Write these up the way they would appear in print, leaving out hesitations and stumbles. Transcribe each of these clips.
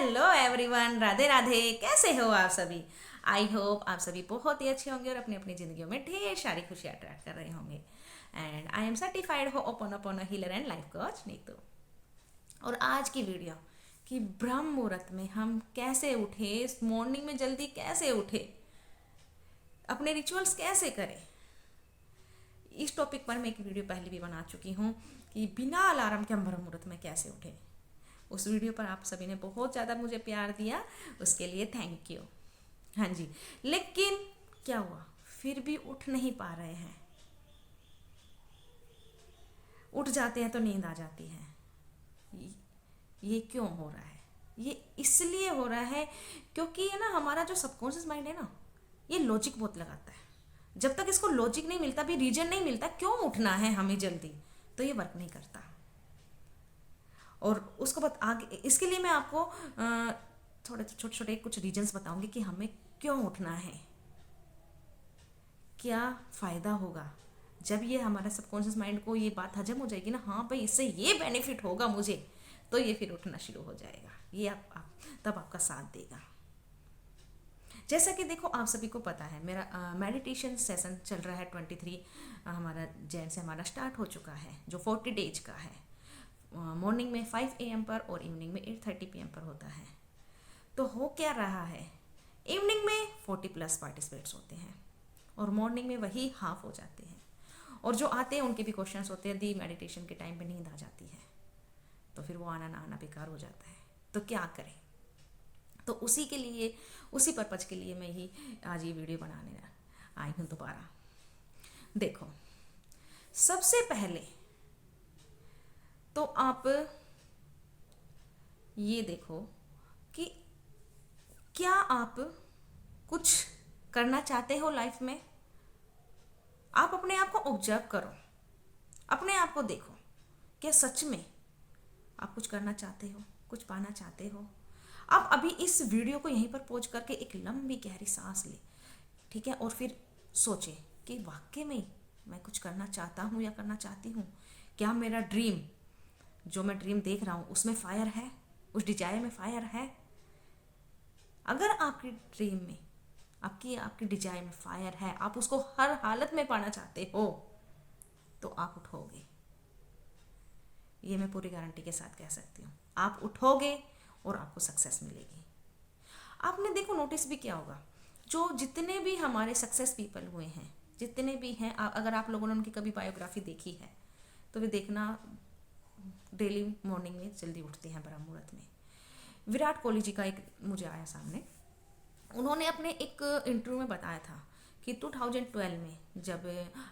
Hello everyone, Radhe Radhe. कैसे हो आप सभी? आई होप आप सभी बहुत ही अच्छे होंगे और अपनी अपनी ज़िंदगियों में ढेर सारी खुशियाँ अट्रैक्ट कर रहे होंगे। एंड आई एम सर्टिफाइड हो open open healer and life coach Neetu. और आज की वीडियो कि ब्रह्म मुहूर्त में हम कैसे उठे, मॉर्निंग में जल्दी कैसे उठे, अपने रिचुअल्स कैसे करें, इस टॉपिक पर मैं एक वीडियो पहले भी बना चुकी हूँ कि बिना अलार्म के हम ब्रह्म मुहूर्त में कैसे उठे। उस वीडियो पर आप सभी ने बहुत ज़्यादा मुझे प्यार दिया, उसके लिए थैंक यू। हाँ जी, लेकिन क्या हुआ, फिर भी उठ नहीं पा रहे हैं। उठ जाते हैं तो नींद आ जाती है। ये क्यों हो रहा है? ये इसलिए हो रहा है क्योंकि है ना, हमारा जो सबकॉन्शियस माइंड है ना, ये लॉजिक बहुत लगाता है। जब तक इसको लॉजिक नहीं मिलता, भी रीजन नहीं मिलता क्यों उठना है हमें जल्दी, तो ये वर्क नहीं करता। और उसको आगे इसके लिए मैं आपको थोड़े छोटे छोटे कुछ रीजंस बताऊंगी कि हमें क्यों उठना है, क्या फ़ायदा होगा। जब ये हमारे सबकॉन्शियस माइंड को ये बात हजम हो जाएगी ना, हाँ भाई इससे ये बेनिफिट होगा मुझे, तो ये फिर उठना शुरू हो जाएगा। ये आप तब आपका साथ देगा। जैसा कि देखो, आप सभी को पता है मेरा मेडिटेशन सेशन चल रहा है 23 हमारा जैन से हमारा स्टार्ट हो चुका है, जो 40 डेज का है। मॉर्निंग में 5 AM पर और इवनिंग में 8:30 PM पर होता है। तो हो क्या रहा है, इवनिंग में 40+ पार्टिसिपेट्स होते हैं और मॉर्निंग में वही हाफ हो जाते हैं। और जो आते हैं उनके भी क्वेश्चंस होते हैं, दी मेडिटेशन के टाइम पे नींद आ जाती है, तो फिर वो आना ना आना बेकार हो जाता है। तो क्या करें? तो उसी के लिए, उसी पर्पज के लिए मैं ही आज ये वीडियो बनाने आई हूँ दोबारा। देखो, सबसे पहले तो आप ये देखो कि क्या आप कुछ करना चाहते हो लाइफ में। आप अपने आप को ऑब्जर्व करो, अपने आप को देखो, क्या सच में आप कुछ करना चाहते हो, कुछ पाना चाहते हो। आप अभी इस वीडियो को यहीं पर पॉज करके एक लंबी गहरी सांस ले, ठीक है, और फिर सोचे कि वाकई में मैं कुछ करना चाहता हूँ या करना चाहती हूँ। क्या मेरा ड्रीम, जो मैं ड्रीम देख रहा हूँ, उसमें फायर है, उस डिजायर में फायर है। अगर आपकी ड्रीम में, आपकी आपकी डिजायर में फायर है, आप उसको हर हालत में पाना चाहते हो, तो आप उठोगे। ये मैं पूरी गारंटी के साथ कह सकती हूँ, आप उठोगे और आपको सक्सेस मिलेगी। आपने देखो नोटिस भी किया होगा, जो जितने भी हमारे सक्सेस पीपल हुए हैं, जितने भी हैं, अगर आप लोगों ने उनकी कभी बायोग्राफी देखी है तो वे देखना डेली मॉर्निंग में जल्दी उठते हैं ब्रह्म मुहूर्त में। विराट कोहली जी का एक मुझे आया सामने, उन्होंने अपने एक इंटरव्यू में बताया था कि 2012 में जब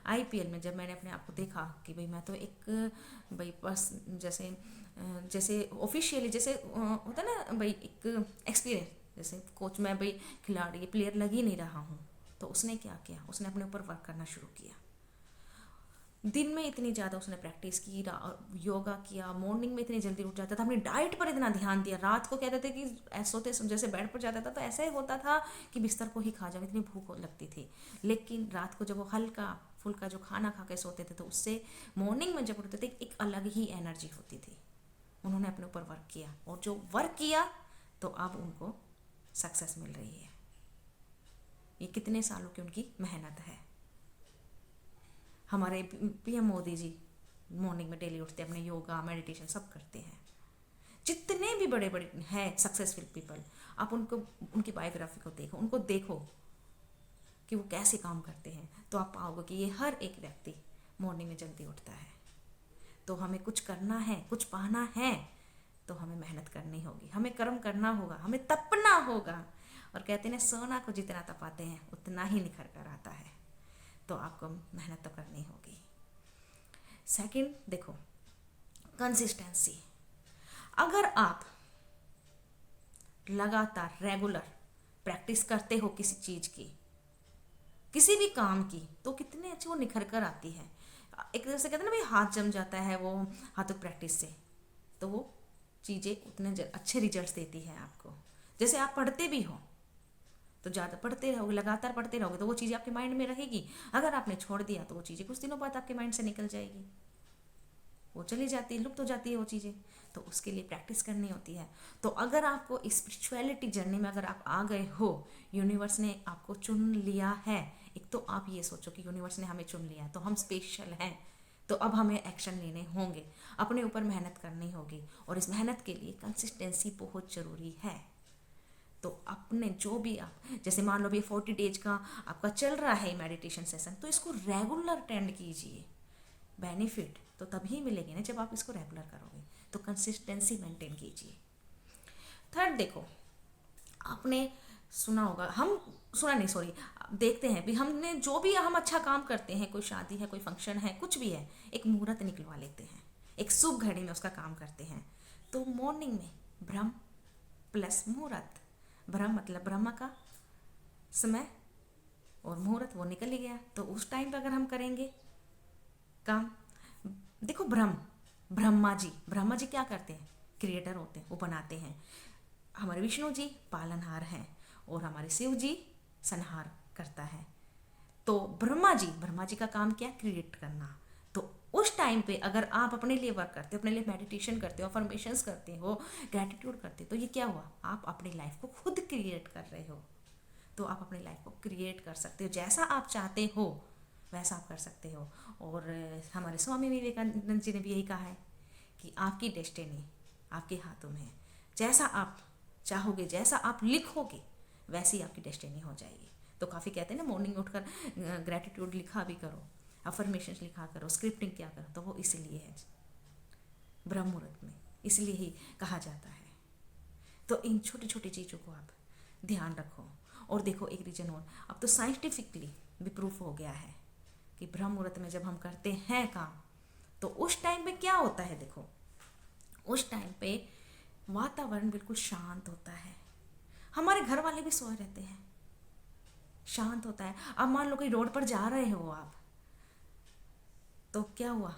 IPL में जब मैंने अपने आप को देखा कि भाई मैं तो एक भाई बस जैसे जैसे ऑफिशियली जैसे होता है ना भाई, एक एक्सपीरियंस जैसे कोच, मैं भाई खिलाड़ी प्लेयर लग ही नहीं रहा हूँ। तो उसने क्या किया, उसने अपने ऊपर वर्क करना शुरू किया। दिन में इतनी ज़्यादा उसने प्रैक्टिस की, योगा किया, मॉर्निंग में इतनी जल्दी उठ जाता था, अपनी डाइट पर इतना ध्यान दिया। रात को कहते थे कि सोते जैसे बेड पर जाता था तो ऐसा ही होता था कि बिस्तर को ही खा जाओ, इतनी भूख लगती थी। लेकिन रात को जब वो हल्का फुल्का जो खाना खा के सोते थे, तो उससे मॉर्निंग में जब उठते थे एक अलग ही एनर्जी होती थी। उन्होंने अपने ऊपर वर्क किया, और जो वर्क किया तो अब उनको सक्सेस मिल रही है। ये कितने सालों की उनकी मेहनत है। हमारे PM मोदी जी मॉर्निंग में डेली उठते हैं, अपने योगा मेडिटेशन सब करते हैं। जितने भी बड़े बड़े हैं सक्सेसफुल पीपल, आप उनको, उनकी बायोग्राफी को देखो, उनको देखो कि वो कैसे काम करते हैं, तो आप पाओगे कि ये हर एक व्यक्ति मॉर्निंग में जल्दी उठता है। तो हमें कुछ करना है, कुछ पाना है, तो हमें मेहनत करनी होगी, हमें कर्म करना होगा, हमें तपना होगा। और कहते हैं सोना को जितना तपाते हैं उतना ही निखर कर आता है। तो आपको मेहनत तो करनी होगी। सेकंड देखो, कंसिस्टेंसी। अगर आप लगातार रेगुलर प्रैक्टिस करते हो किसी चीज़ की, किसी भी काम की, तो कितने अच्छे वो निखर कर आती है। एक तरह से कहते हैं ना भाई, हाथ जम जाता है वो हाथों प्रैक्टिस से, तो वो चीज़ें उतने अच्छे रिजल्ट्स देती है आपको। जैसे आप पढ़ते भी हो तो ज़्यादा पढ़ते रहोगे, लगातार पढ़ते रहोगे, तो वो चीज़ें आपके माइंड में रहेगी। अगर आपने छोड़ दिया तो वो चीज़ें कुछ दिनों बाद आपके माइंड से निकल जाएगी, वो चली जाती है, लुप्त हो जाती है वो चीज़ें। तो उसके लिए प्रैक्टिस करनी होती है। तो अगर आपको स्पिरिचुअलिटी जर्नी में अगर आप आ गए हो, यूनिवर्स ने आपको चुन लिया है, एक तो आप ये सोचो कि यूनिवर्स ने हमें चुन लिया है तो हम स्पेशल हैं, तो अब हमें एक्शन लेने होंगे, अपने ऊपर मेहनत करनी होगी, और इस मेहनत के लिए कंसिस्टेंसी बहुत ज़रूरी है। तो अपने जो भी आप, जैसे मान लो भी 40 डेज का आपका चल रहा है मेडिटेशन सेशन, तो इसको रेगुलर अटेंड कीजिए। बेनिफिट तो तभी मिलेगी ना जब आप इसको रेगुलर करोगे। तो कंसिस्टेंसी मेंटेन कीजिए। थर्ड देखो, आपने सुना होगा, हम सुना नहीं सॉरी, देखते हैं भी, हमने जो भी हम अच्छा काम करते हैं, कोई शादी है, कोई फंक्शन है, कुछ भी है, एक मुहूर्त निकलवा लेते हैं, एक शुभ घड़ी में उसका काम करते हैं। तो मॉर्निंग में ब्रह्म प्लस मुहूर्त, ब्रह्म मतलब ब्रह्मा का समय और मुहूर्त वो निकल ही गया, तो उस टाइम पर अगर हम करेंगे काम, देखो ब्रह्मा जी क्या करते हैं, क्रिएटर होते हैं, वो बनाते हैं। हमारे विष्णु जी पालनहार हैं और हमारे शिव जी संहार करता है। तो ब्रह्मा जी का काम क्या, क्रिएट करना। तो उस टाइम पे अगर आप अपने लिए वर्क करते हो, अपने लिए मेडिटेशन करते हो, अफर्मेशंस करते हो, ग्रैटिट्यूड करते हो, तो ये क्या हुआ, आप अपनी लाइफ को खुद क्रिएट कर रहे हो। तो आप अपनी लाइफ को क्रिएट कर सकते हो, जैसा आप चाहते हो वैसा आप कर सकते हो। और हमारे स्वामी विवेकानंद जी ने भी यही कहा है कि आपकी डेस्टिनी आपके हाथों में है। जैसा आप चाहोगे, जैसा आप लिखोगे, वैसी आपकी डेस्टिनी हो जाएगी। तो काफ़ी कहते हैं ना, मॉर्निंग उठकर ग्रैटिट्यूड लिखा भी करो, अफर्मेशन लिखा करो, स्क्रिप्टिंग क्या करो, तो वो इसलिए है ब्रह्म मुहूर्त में, इसलिए ही कहा जाता है। तो इन छोटी छोटी चीज़ों को आप ध्यान रखो। और देखो एक रीजन और, अब तो साइंटिफिकली भी प्रूफ हो गया है कि ब्रह्म मुहूर्त में जब हम करते हैं काम, तो उस टाइम पे क्या होता है, देखो उस टाइम पे वातावरण बिल्कुल शांत होता है, हमारे घर वाले भी सोए रहते हैं, शांत होता है। अब मान लो कि रोड पर जा रहे हो आप, तो क्या हुआ,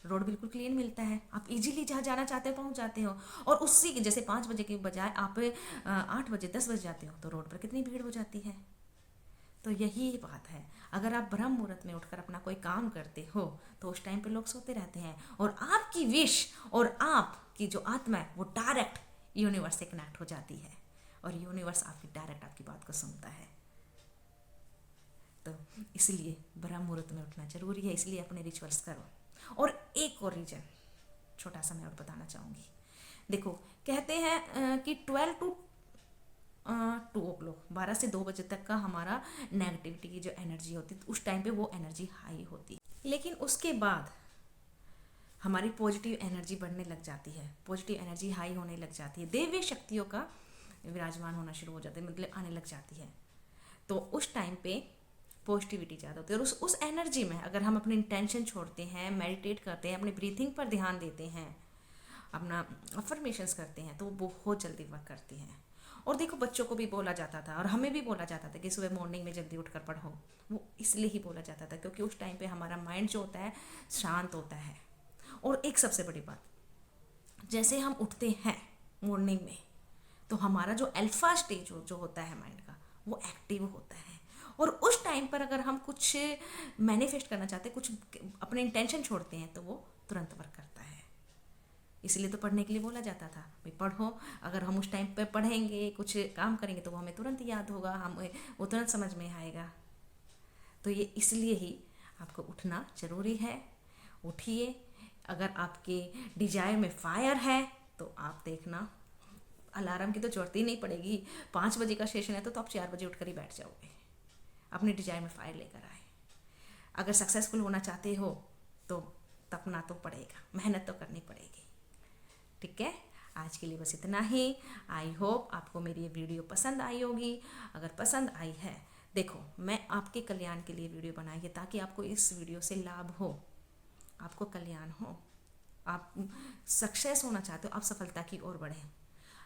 रोड बिल्कुल क्लीन मिलता है, आप इजीली जहाँ जाना चाहते हो पहुँच जाते हो। और उसी जैसे 5 बजे के बजाय आप 8 बजे 10 बजे जाते हो, तो रोड पर कितनी भीड़ हो जाती है। तो यही बात है, अगर आप ब्रह्म मुहूर्त में उठकर अपना कोई काम करते हो, तो उस टाइम पे लोग सोते रहते हैं, और आपकी विश और आपकी जो आत्मा है वो डायरेक्ट यूनिवर्स से कनेक्ट हो जाती है, और यूनिवर्स आपकी डायरेक्ट आपकी बात को सुनता है। तो इसलिए ब्रह्म मुहूर्त में उठना जरूरी है, इसलिए अपने रिचुअल्स करो। और एक और रीजन छोटा सा मैं और बताना चाहूँगी। देखो कहते हैं कि 12 to 2 o'clock 12 से 2 बजे तक का हमारा नेगेटिविटी की जो एनर्जी होती है, उस टाइम पे वो एनर्जी हाई होती है। लेकिन उसके बाद हमारी पॉजिटिव एनर्जी बढ़ने लग जाती है, पॉजिटिव एनर्जी हाई होने लग जाती है, देवी शक्तियों का विराजमान होना शुरू हो जाता है, मतलब आने लग जाती है। तो उस टाइम पे पॉजिटिविटी ज़्यादा होती है। और उस एनर्जी में अगर हम अपनी इंटेंशन छोड़ते हैं, मेडिटेट करते हैं, अपनी ब्रीथिंग पर ध्यान देते हैं, अपना अफर्मेशंस करते हैं, तो वो बहुत जल्दी वर्क करती हैं। और देखो बच्चों को भी बोला जाता था और हमें भी बोला जाता था कि सुबह मॉर्निंग में जल्दी उठकर पढ़ो। वो इसलिए ही बोला जाता था क्योंकि उस टाइम पे हमारा माइंड जो होता है शांत होता है। और एक सबसे बड़ी बात, जैसे हम उठते हैं मॉर्निंग में, तो हमारा जो अल्फा स्टेज जो होता है माइंड का, वो एक्टिव होता है। और उस टाइम पर अगर हम कुछ मैनिफेस्ट करना चाहते हैं, कुछ अपने इंटेंशन छोड़ते हैं, तो वो तुरंत वर्क करता है। इसलिए तो पढ़ने के लिए बोला जाता था, भाई पढ़ो। अगर हम उस टाइम पर पढ़ेंगे, कुछ काम करेंगे, तो वो हमें तुरंत याद होगा, हमें वो तुरंत समझ में आएगा। तो ये इसलिए ही आपको उठना ज़रूरी है। उठिए। अगर आपके डिजायर में फायर है तो आप देखना, अलार्म की तो जरूरत ही नहीं पड़ेगी। 5 बजे का सेशन है तो आप 4 बजे उठकर ही बैठ जाओगे। अपने डिजायर में फायर लेकर आए। अगर सक्सेसफुल होना चाहते हो तो तपना तो पड़ेगा, मेहनत तो करनी पड़ेगी। ठीक है, आज के लिए बस इतना ही। आई होप आपको मेरी ये वीडियो पसंद आई होगी। अगर पसंद आई है, देखो मैं आपके कल्याण के लिए वीडियो बनाई है ताकि आपको इस वीडियो से लाभ हो, आपको कल्याण हो, आप सक्सेस होना चाहते हो, आप सफलता की ओर बढ़ें।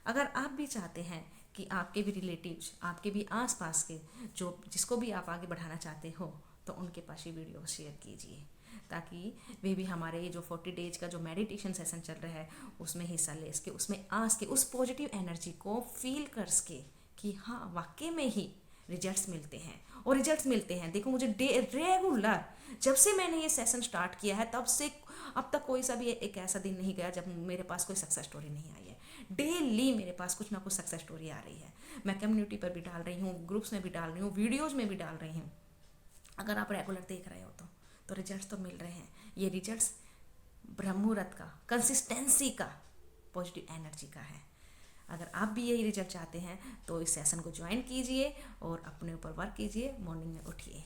अगर आप भी चाहते हैं कि आपके भी रिलेटिव्स, आपके भी आसपास के जो जिसको भी आप आगे बढ़ाना चाहते हो, तो उनके पास ये वीडियो शेयर कीजिए ताकि वे भी हमारे जो 40 डेज का जो मेडिटेशन सेशन चल रहा है उसमें हिस्सा ले सके, उसमें आ सके, उस पॉजिटिव एनर्जी को फील कर सके कि हाँ वाकई में ही रिजल्ट्स मिलते हैं, और रिजल्ट्स मिलते हैं। देखो मुझे रेगुलर, जब से मैंने ये सेशन स्टार्ट किया है तब से अब तक कोई सा भी एक ऐसा दिन नहीं गया जब मेरे पास कोई सक्सेस स्टोरी नहीं आई है। डेली मेरे पास कुछ ना कुछ सक्सेस स्टोरी आ रही है। मैं कम्युनिटी पर भी डाल रही हूँ, ग्रुप्स में भी डाल रही हूँ, वीडियोज़ में भी डाल रही हूँ। अगर आप रेगुलर देख रहे हो तो रिजल्ट्स तो मिल रहे हैं। ये रिजल्ट्स ब्रह्म मुहूर्त का, कंसिस्टेंसी का, पॉजिटिव एनर्जी का है। अगर आप भी यही रिजल्ट चाहते हैं तो इस सेशन को ज्वाइन कीजिए और अपने ऊपर वर्क कीजिए, मॉर्निंग में उठिए।